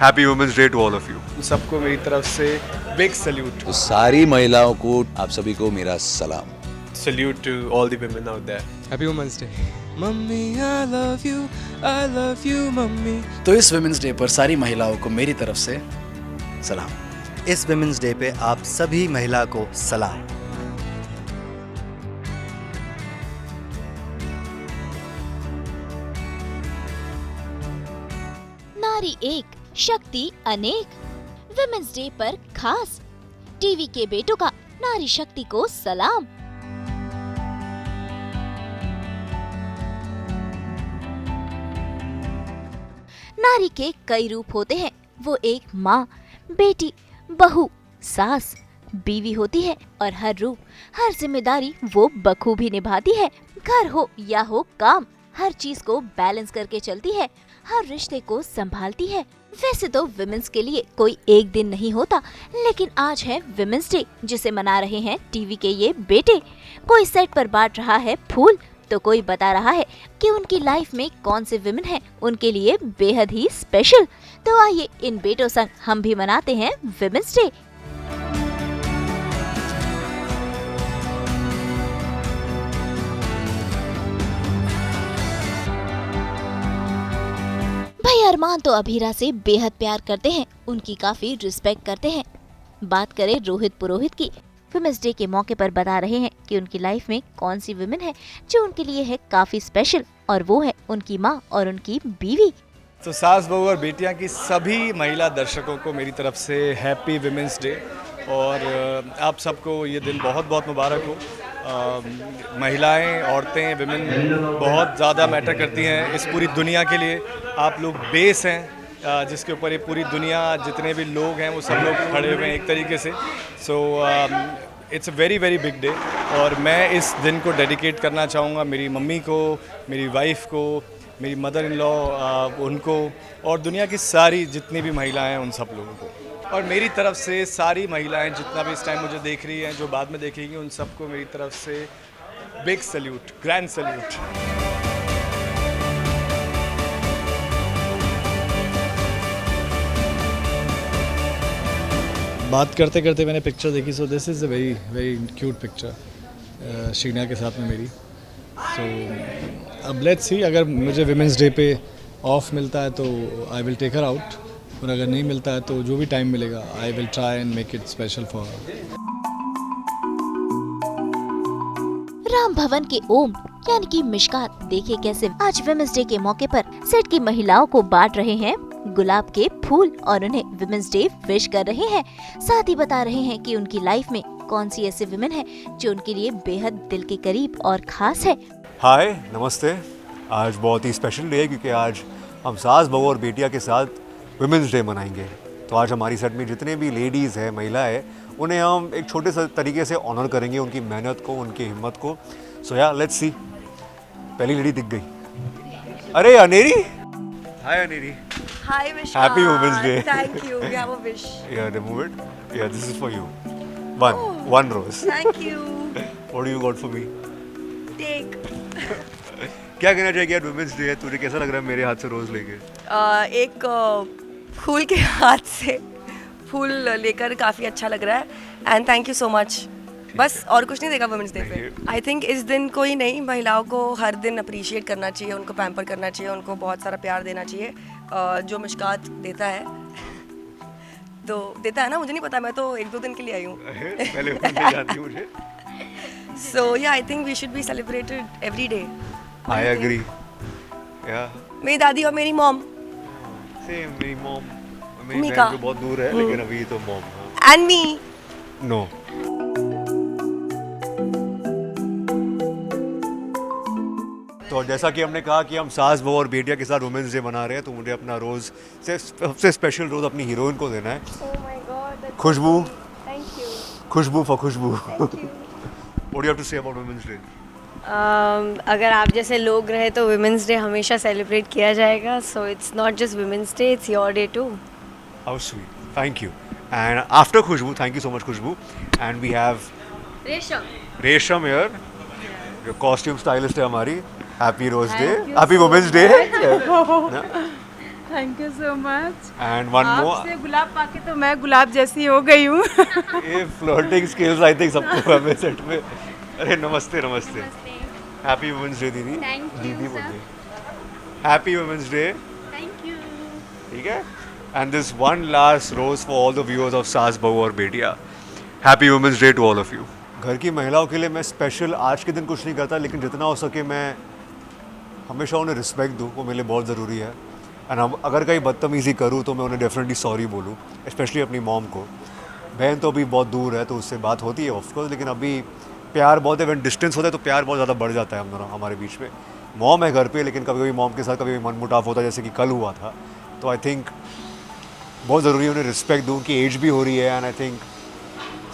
Happy Women's Day to all of you. सबको मेरी तरफ से बिग सल्यूट. तो सारी महिलाओं को, आप सभी को मेरा सलाम. Salute to all the women out there. Happy Women's Day. Mummy, I love you, mummy. तो इस वुमेन्स डे पर सारी महिलाओं को मेरी तरफ से सलाम. इस वुमेन्स डे पे आप सभी महिला को सलाम. नारी एक, शक्ति अनेक. वुमेन्स डे पर खास टीवी के बेटों का नारी शक्ति को सलाम. नारी के कई रूप होते हैं. वो एक माँ, बेटी, बहू, सास, बीवी होती है और हर रूप, हर जिम्मेदारी वो बखूबी निभाती है. घर हो या हो काम, हर चीज को बैलेंस करके चलती है, हर रिश्ते को संभालती है. वैसे तो विमेंस के लिए कोई एक दिन नहीं होता, लेकिन आज है विमेंस डे, जिसे मना रहे हैं टीवी के ये बेटे. कोई सेट पर बांट रहा है फूल, तो कोई बता रहा है कि उनकी लाइफ में कौन से विमेन हैं उनके लिए बेहद ही स्पेशल. तो आइए इन बेटों संग हम भी मनाते हैं विमेंस डे. भाई अरमान तो अभीरा से बेहद प्यार करते हैं, उनकी काफी रिस्पेक्ट करते हैं. बात करें रोहित पुरोहित की, वुमेन्स डे के मौके पर बता रहे हैं कि उनकी लाइफ में कौन सी विमेन है जो उनके लिए है काफी स्पेशल, और वो है उनकी माँ और उनकी बीवी. तो सास बहू और बेटियां की सभी महिला दर्शकों को मेरी तरफ से हैप्पी विमेंस डे. और आप सबको ये दिन बहुत बहुत मुबारक हो. महिलाएं, औरतें, विमेन बहुत ज़्यादा मैटर करती हैं इस पूरी दुनिया के लिए. आप लोग बेस हैं जिसके ऊपर ये पूरी दुनिया, जितने भी लोग हैं वो सब लोग खड़े हुए हैं एक तरीके से. So it's a very very big day. और मैं इस दिन को डेडिकेट करना चाहूँगा मेरी मम्मी को, मेरी वाइफ को, मेरी मदर इन लॉ उनको, और दुनिया की सारी जितनी भी महिलाएं हैं उन सब लोगों को. और मेरी तरफ से सारी महिलाएं जितना भी इस टाइम मुझे देख रही हैं, जो बाद में देखेंगी, उन सबको मेरी तरफ से बिग सल्यूट, ग्रैंड सल्यूट. बात करते करते मैंने पिक्चर देखी. So this is a very very cute picture Sheena के साथ में मेरी. सो अब लेट्स सी, अगर मुझे विमेंस डे पे ऑफ मिलता है तो I will take her out, और अगर नहीं मिलता है तो जो भी टाइम मिलेगा I will try and make it special for her. Ram भवन के ओम यानी कि मिशकात, देखिए कैसे आज विमेंस डे के मौके पर सेट की महिलाओं को बांट रहे हैं गुलाब के फूल और उन्हें विमेंस डे विश कर रहे हैं. साथ ही बता रहे हैं कि उनकी लाइफ में कौन सी ऐसी विमेन है जो उनके लिए बेहद दिल के करीब और खास है. हाय, नमस्ते. आज बहुत ही स्पेशल डे है क्योंकि आज हम सास बहू और बेटिया के साथ वुमेंस डे मनाएंगे. तो आज हमारी सेट में जितने भी लेडीज़ हैं, महिलाएं हैं, उन्हें हम एक छोटे से तरीके से ऑनर करेंगे, उनकी मेहनत को, उनकी हिम्मत को. सो या लेट्स सी. पहली लेडी दिख गई. अरे अनेरी. हाय Aneri. Hi Vishka. Happy Women's Day. Thank you. We have a wish. Yeah, remove it. Yeah, this is for you. One rose. Thank you. What do you got for me? Take. क्या कहना चाहिए यार, women's day है, तुझे कैसा लग रहा है मेरे हाथ से रोज लेके? एक फूल के हाथ से फूल लेकर काफ़ी अच्छा लग रहा है. And thank you so much. बस और कुछ नहीं देखा वुमेंस डे पे. आई थिंक इस दिन को ही नहीं, महिलाओं को हर दिन अप्रिशिएट करना चाहिए, उनको पैम्पर करना चाहिए, उनको बहुत सारा प्यार देना चाहिए जो मिशकात देता है. तो देता है ना, मुझे नहीं पता, मैं तो 1-2 दिन के लिए आई हूँ. पहले नहीं जानती मुझे. So yeah I think we should be celebrated every day. I agree. या मेरी दादी और मेरी मॉम. सेम. मेरी मॉम, मेरी मीका. बहन तो बहुत दूर है, लेकिन अभी तो मॉम. And me. नो. तो जैसा कि हमने कहा कि हम सास बहू और बेटिया के साथ वुमेंस डे मना रहे हैं, तो मुझे अपना रोज़ से सबसे स्पेशल रोज़ अपनी हीरोइन को देना है. Khushboo. Thank you. Khushboo for Khushboo. What do you have to say about Women's Day? अगर आप जैसे लोग रहे तो वुमेंस डे हमेशा सेलिब्रेट किया जाएगा. So it's not just women's day, it's your day too. How sweet. Thank you. And after Khushbu, thank you so much Khushbu. And we have Resham here. जो costume stylist है हमारी. Happy Rose Day. Happy Women's Day. Thank you so much. And one more, आपसे गुलाब पाके तो मैं गुलाब जैसी हो गई हूँ। ये फ्लर्टिंग स्किल्स आई थिंक सबको हमें सेट में। अरे नमस्ते नमस्ते, हैप्पी वुमेन्स डे दीदी। दीदी बोलिए happy women's day. Thank you. ठीक है, and this one last rose for all the viewers of Saas Bahu Aur Betiyan. Happy women's day to all of you. घर की महिलाओं के लिए मैं स्पेशल आज के दिन कुछ नहीं करता, लेकिन जितना हो सके मैं हमेशा उन्हें रिस्पेक्ट दूँ, वो मेरे लिए बहुत ज़रूरी है। एंड अगर कहीं बदतमीज़ी करूँ तो मैं उन्हें डेफिनेटली सॉरी बोलूँ, स्पेशली अपनी मॉम को। बहन तो अभी बहुत दूर है तो उससे बात होती है ऑफकोर्स, लेकिन अभी प्यार बहुत है, व्हेन डिस्टेंस होता है तो प्यार बहुत ज़्यादा बढ़ जाता है हम दोनों हमारे बीच में। मॉम है घर पे, लेकिन कभी कभी मॉम के साथ कभी मनमुटाव होता है, जैसे कि कल हुआ था। तो आई थिंक बहुत ज़रूरी है उन्हें रिस्पेक्ट दूँ कि एज भी हो रही है। एंड आई थिंक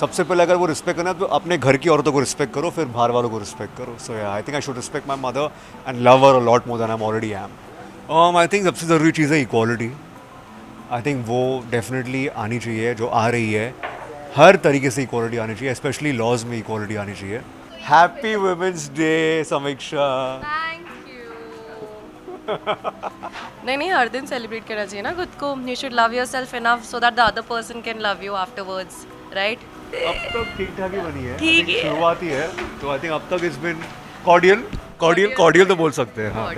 सबसे पहले अगर वो रिस्पेक्ट करना है तो अपने घर की औरतों को रिस्पेक्ट करो, फिर बाहर वालों को रिस्पेक्ट करो। So I think I should respect my mother and love her a lot more than I am already am. I think सबसे ज़रूरी चीज़ है इक्वालिटी। आई थिंक वो डेफिनेटली आनी चाहिए, जो आ रही है। हर तरीके से इक्वालिटी आनी चाहिए, स्पेशली लॉज में इक्वालिटी आनी चाहिए। हैप्पी वुमेन्स डे समीक्षा। नहीं, हर दिन सेलिब्रेट करना चाहिए ना खुद को। You should love yourself enough so that the other person can love you afterwards, right? अब तक ठीक ठाक ही बनी है, ठीक है। शुरुआत ही है, तो आई थिंक अब तक इट्स बिन कॉर्डियल तो बोल सकते हैं। हाँ,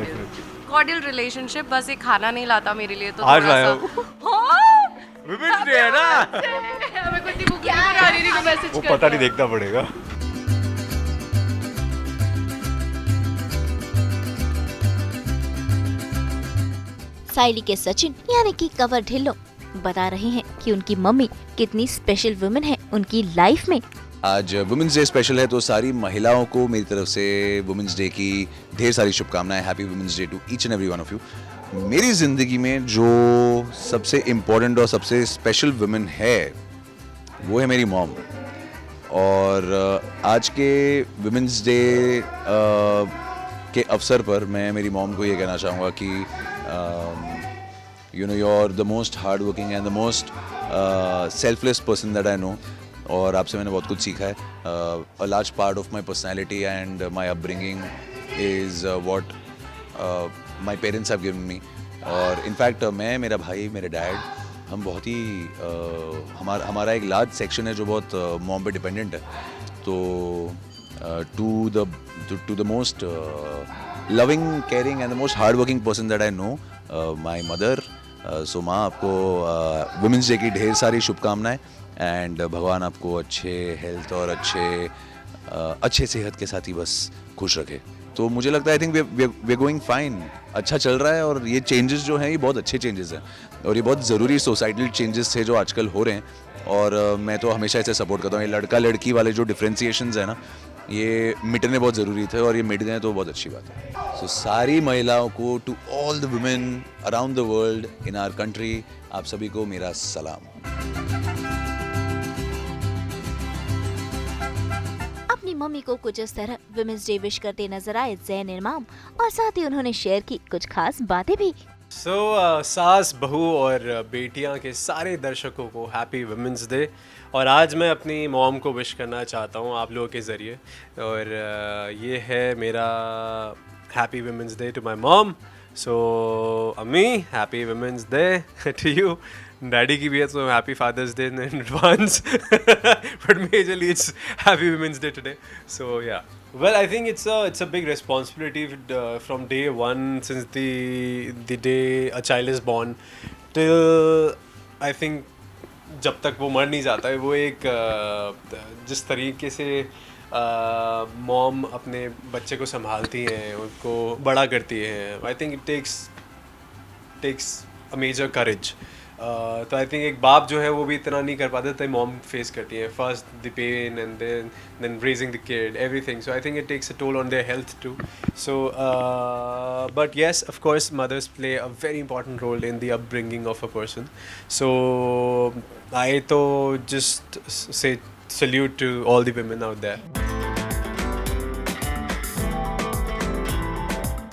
कॉर्डियल रिलेशनशिप। बस ये खाना नहीं लाता मेरे लिए तो आज थोड़ा लाया सा। वुमेन्स डे है ना, हमें कुछ नहीं भूख आ रही को मैसेज वो पता नहीं, देखना पड़ेगा। साइली के सचिन यानी कि कंवर ढिल्लों बता रहे हैं कि उनकी मम्मी कितनी स्पेशल वुमेन है उनकी लाइफ में। आज वुमेंस डे स्पेशल है, तो सारी महिलाओं को मेरी तरफ से वुमेंस डे की ढेर सारी शुभकामनाएं। Happy women's day to each and every one of you. मेरी ज़िंदगी में जो सबसे इम्पोर्टेंट और सबसे स्पेशल वुमेन है वो है मेरी मॉम। और आज के वुमेंस डे के अवसर पर मैं मेरी मॉम को ये कहना चाहूँगा कि you know, you're the most hardworking and the most selfless person that I know. और आपसे मैंने बहुत कुछ सीखा है। A large part of my personality and my upbringing is what my parents have given me. और in fact मैं, मेरा भाई, मेरे डैड, हम बहुत ही हमारा एक लार्ज सेक्शन है जो बहुत मॉम पे डिपेंडेंट है। तो to the most loving, caring and the most hardworking person that I know, my mother. सो माँ, आपको वुमेंस डे की ढेर सारी शुभकामनाएं एंड भगवान आपको अच्छे हेल्थ और अच्छे सेहत के साथ ही बस खुश रखे। तो मुझे लगता है I think we are going fine, अच्छा चल रहा है। और ये चेंजेस जो हैं ये बहुत अच्छे चेंजेस हैं और ये बहुत ज़रूरी सोसाइटल चेंजेस थे जो आजकल हो रहे हैं। और मैं तो हमेशा इसे सपोर्ट करता हूँ। ये लड़का लड़की वाले जो डिफ्रेंसिएशंस है ना, ये मिटने बहुत ज़रूरी थे और ये मिट गए तो बहुत अच्छी बात है। सो सारी महिलाओं को, to all the women around the world in our country, आप सभी को मेरा सलाम। अपनी मम्मी को कुछ इस तरह वुमेन्स डे विश करते नजर आए ज़ैन इमाम और साथ ही उन्होंने शेयर की कुछ खास बातें भी। सास बहू और बेटियां के सारे दर्शकों को हैप्पी वुमेंस डे। और आज मैं अपनी मॉम को विश करना चाहता हूं आप लोगों के ज़रिए। और ये है मेरा happy women's day to my mom. So अम्मी, happy women's day to you. Daddy की भी है तो happy father's day in advance but majorly it's happy women's day today. So yeah, well, I think it's a big responsibility from day one, since the day a child is born till I think जब तक वो मर नहीं जाता है। वो एक जिस तरीके से मॉम अपने बच्चे को संभालती हैं, उनको बड़ा करती हैं, I think it takes a major courage. तो आई थिंक एक बाप जो है वो भी इतना नहीं कर पाता तो मॉम फेस करती है first the pain and then raising the kid everything. So I think it takes a toll on their health too. So but yes, of course mothers play a very important role in the upbringing of a person. So I तो just say salute to all the women out there.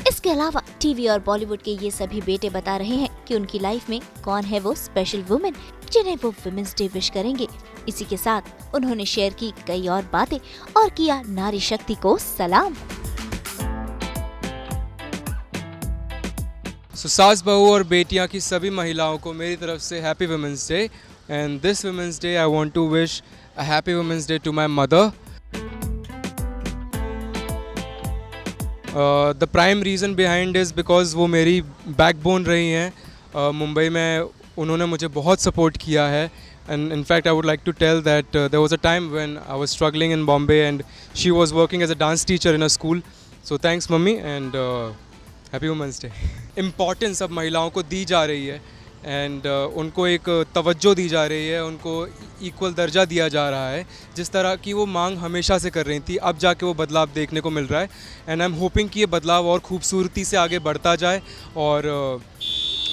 इसके अलावा TV और बॉलीवुड के ये सभी बेटे बता रहे हैं कि उनकी लाइफ में कौन है वो स्पेशल वुमेन जिन्हें वो वुमेन्स डे विश करेंगे। इसी के साथ उन्होंने शेयर की कई और बातें और किया नारी शक्ति को सलाम। सो सास बहू और बेटियां की सभी महिलाओं को मेरी तरफ से happy women's day. And this women's day I want to wish a happy women's day to my mother. The prime reason behind is because वो मेरी बैकबोन रही हैं। मुंबई में उन्होंने मुझे बहुत सपोर्ट किया है। And in fact, I would like to tell that there was a time when I was struggling in Bombay and she was working as a dance teacher in a school. So thanks mummy and happy Women's Day. Importance अब महिलाओं को दी जा रही है and उनको एक तवज्जो दी जा रही है, उनको इक्वल दर्जा दिया जा रहा है। जिस तरह की वो मांग हमेशा से कर रही थी, अब जाके वो बदलाव देखने को मिल रहा है। एंड आई एम होपिंग कि ये बदलाव और खूबसूरती से आगे बढ़ता जाए। और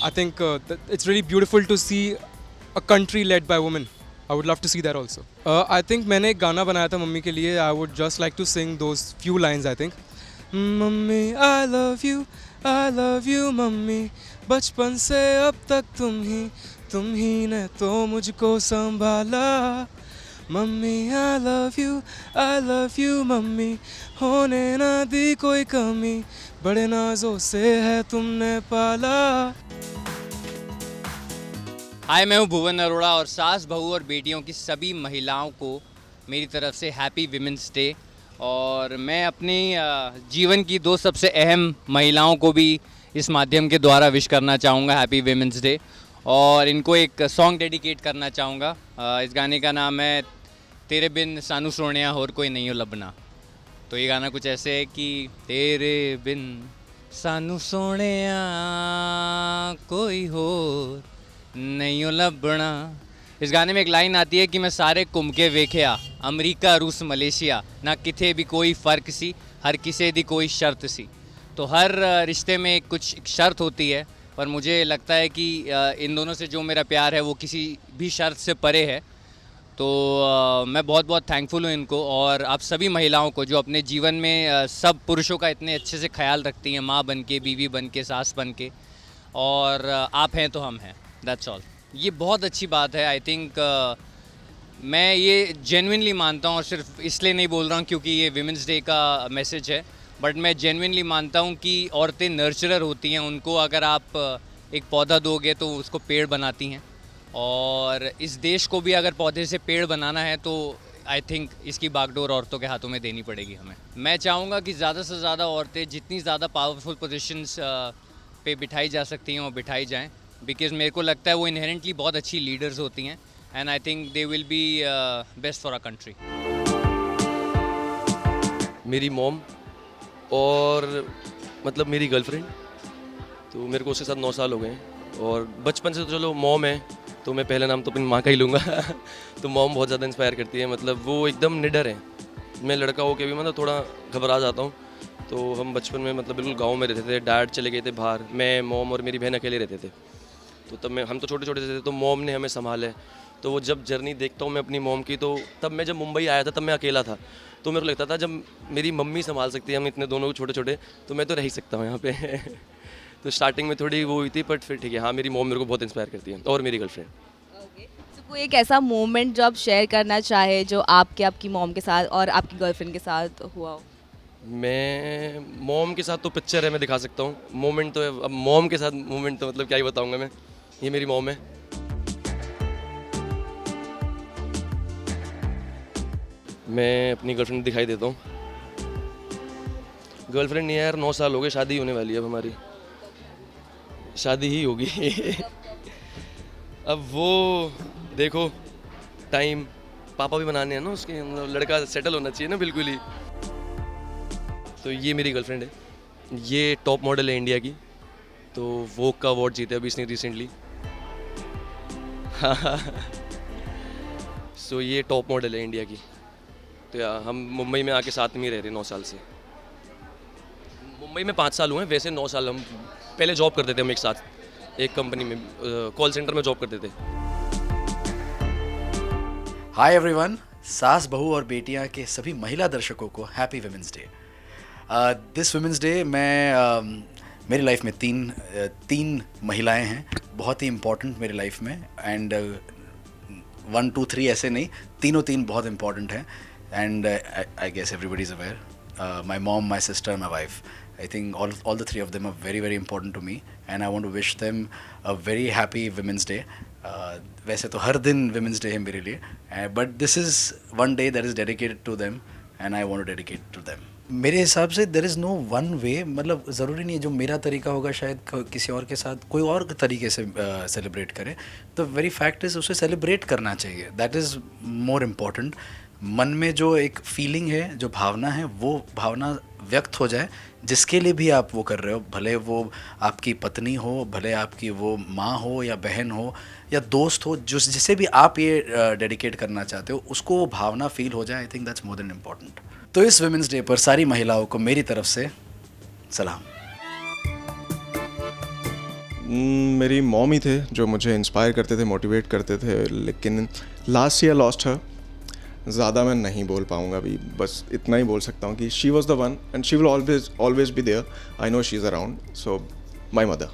I think it's really beautiful to see a country led by women. I would love to see that also. I think मैंने एक गाना बनाया था मम्मी के लिए. I would just like to sing those few lines I think. Mummy I love you mummy, बचपन से अब तक तुम ही ने तो मुझको संभाला। Mummy I love you mummy, होने ना दी कोई कमी, बड़े नाजों से है तुमने पाला। हाय, मैं हूँ भुवन अरोड़ा और सास बहू और बेटियों की सभी महिलाओं को मेरी तरफ से हैप्पी विमेंस डे। और मैं अपनी जीवन की दो सबसे अहम महिलाओं को भी इस माध्यम के द्वारा विश करना चाहूँगा हैप्पी विमेंस डे, और इनको एक सॉन्ग डेडिकेट करना चाहूँगा। इस गाने का नाम है तेरे बिन सानू सोनिया होर कोई नहीं हो लबना। तो ये गाना कुछ ऐसे है कि तेरे बिन सानू सोनिया कोई होर नहीं हो लबना। इस गाने में एक लाइन आती है कि मैं सारे घूम के वेख्या, अमरीका रूस मलेशिया, ना किथे भी कोई फ़र्क सी, हर किसी दी कोई शर्त सी। तो हर रिश्ते में कुछ शर्त होती है, पर मुझे लगता है कि इन दोनों से जो मेरा प्यार है वो किसी भी शर्त से परे है। तो मैं बहुत बहुत थैंकफुल हूँ इनको और आप सभी महिलाओं को जो अपने जीवन में सब पुरुषों का इतने अच्छे से ख्याल रखती हैं, माँ बन के, बीवी बन के, सास बन के, और आप हैं तो हम हैं। That's all. ये बहुत अच्छी बात है। आई थिंक मैं ये जेन्युइनली मानता हूँ, और सिर्फ इसलिए नहीं बोल रहा हूँ क्योंकि ये विमेंस डे का मैसेज है, बट मैं जेन्युइनली मानता हूँ कि औरतें नर्चरर होती हैं। उनको अगर आप एक पौधा दोगे तो उसको पेड़ बनाती हैं, और इस देश को भी अगर पौधे से पेड़ बनाना है तो आई थिंक इसकी बागडोर औरतों के हाथों में देनी पड़ेगी हमें। मैं चाहूँगा कि ज़्यादा से ज़्यादा औरतें जितनी ज़्यादा पावरफुल पोजीशंस पे बिठाई जा सकती हैं वो बिठाई जाएं, बिकॉज मेरे को लगता है वो इनहेरेंटली बहुत अच्छी लीडर्स होती हैं, and I think they will be best for our country. मेरी मॉम और मतलब मेरी गर्लफ्रेंड, तो मेरे को उसके साथ 9 साल हो गए हैं, और बचपन से तो चलो मॉम है तो मैं पहला नाम तो अपनी माँ का ही लूँगा। तो मॉम बहुत ज़्यादा इंस्पायर करती है, मतलब वो एकदम निडर है। मैं लड़का होकर भी मतलब थोड़ा घबरा जाता हूँ। तो हम बचपन में मतलब बिल्कुल गाँव में रहते थे, डैड चले गए थे बाहर, मैं, मॉम और मेरी बहन अकेले रहते थे। तो तब हम तो छोटे छोटे थे, तो मॉम ने हमें संभाला है। तो वो जब जर्नी देखता हूँ मैं अपनी मॉम की, तो तब मैं जब मुंबई आया था तब मैं अकेला था, तो मेरे को लगता था जब मेरी मम्मी संभाल सकती है हम इतने दोनों छोटे छोटे, तो मैं तो रह ही सकता हूँ यहाँ पे। तो स्टार्टिंग में थोड़ी वो हुई थी, बट फिर ठीक है। हाँ, मेरी मॉम मेरे को बहुत इंस्पायर करती है, और मेरी गर्लफ्रेंड। तो कोई एक ऐसा मोमेंट जो आप शेयर करना चाहे जो आपकी मॉम के साथ और आपकी गर्लफ्रेंड के साथ हुआ हो? मैं मॉम के साथ तो पिक्चर है, मैं दिखा सकता हूँ। मोमेंट तो अब मॉम के साथ मोमेंट तो मतलब क्या ही बताऊँगा मैं। ये मेरी मॉम है। मैं अपनी गर्लफ्रेंड दिखाई देता हूँ। गर्लफ्रेंड नहीं है यार, 9 साल हो गए, शादी होने वाली है अब हमारी, शादी ही होगी। अब वो देखो टाइम, पापा भी बनाने हैं ना उसके, मतलब लड़का सेटल होना चाहिए ना बिल्कुल ही। तो ये मेरी गर्लफ्रेंड है, ये टॉप मॉडल है इंडिया की, तो वोग का अवार्ड जीते अभी इसने रिसेंटली। सो ये टॉप मॉडल है इंडिया की। तो यार हम मुंबई में आके साथ में ही रह रहे 9 साल से। मुंबई में 5 साल हुए हैं, वैसे 9 साल। हम पहले जॉब करते थे हम एक साथ, एक कंपनी में कॉल सेंटर में जॉब करते थे। हाय एवरीवन, सास बहू और बेटियां के सभी महिला दर्शकों को happy women's day. This women's day मेरी लाइफ में तीन महिलाएं हैं, बहुत ही इम्पोर्टेंट मेरी लाइफ में, एंड 1 2 3 ऐसे नहीं, तीन बहुत इम्पोर्टेंट हैं। And I guess everybody is aware, my mom, my sister, my wife, I think all the three of them are very very important to me, and I want to wish them a very happy Women's Day. वैसे तो हर दिन Women's Day है मेरे लिए, but this is one day that is dedicated to them, and I want to dedicate to them. मेरे हिसाब से there is no one way, मतलब ज़रूरी नहीं है जो मेरा तरीका होगा शायद किसी और के साथ कोई और तरीके से सेलिब्रेट करे. तो वेरी फैक्ट इज़ उसे सेलिब्रेट करना चाहिए. That is more important. मन में जो एक फीलिंग है, जो भावना है, वो भावना व्यक्त हो जाए. जिसके लिए भी आप वो कर रहे हो, भले वो आपकी पत्नी हो, भले आपकी वो माँ हो या बहन हो या दोस्त हो, जिसे भी आप ये डेडिकेट करना चाहते हो, उसको वो भावना फील हो जाए. I think that's more than important. तो इस वुमेंस डे पर सारी महिलाओं को मेरी तरफ से सलाम. मेरी मॉम ही थे जो मुझे इंस्पायर करते थे, मोटिवेट करते थे, लेकिन लास्ट ईयर लॉस्ट हर. ज़्यादा मैं नहीं बोल पाऊँगा अभी, बस इतना ही बोल सकता हूँ कि she was the one and she will always be there. I know she is around. So my mother.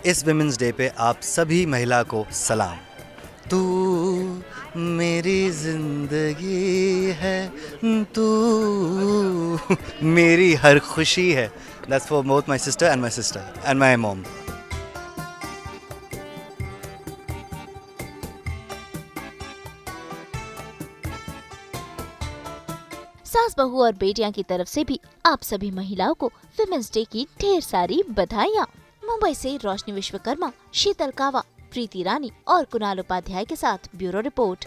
इस वुमेंस डे पे आप सभी महिला को सलाम. तू मेरी जिंदगी है, तू मेरी हर खुशी है. That's for both my sister and my mom. सास बहू और बेटियां की तरफ से भी आप सभी महिलाओं को विमेंस डे की ढेर सारी बधाइयाँ. मुंबई से रोशनी विश्वकर्मा, शीतल कावा, प्रीति रानी और कुणाल उपाध्याय के साथ ब्यूरो रिपोर्ट.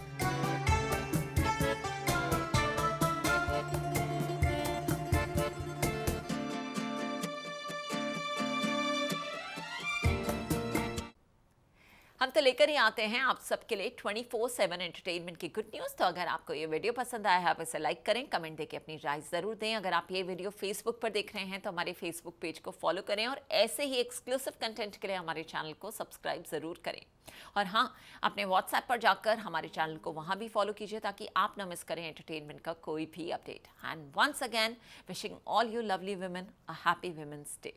हम तो लेकर ही आते हैं आप सबके लिए 24/7 एंटरटेनमेंट की गुड न्यूज़. तो अगर आपको ये वीडियो पसंद आया है, आप इसे लाइक करें, कमेंट देके अपनी राय ज़रूर दें. अगर आप ये वीडियो फेसबुक पर देख रहे हैं तो हमारे फेसबुक पेज को फॉलो करें और ऐसे ही एक्सक्लूसिव कंटेंट के लिए हमारे चैनल को सब्सक्राइब ज़रूर करें. और हाँ, अपने व्हाट्सएप पर जाकर हमारे चैनल को वहाँ भी फॉलो कीजिए ताकि आप ना मिस करें एंटरटेनमेंट का कोई भी update. And once again wishing all you lovely women a happy women's day.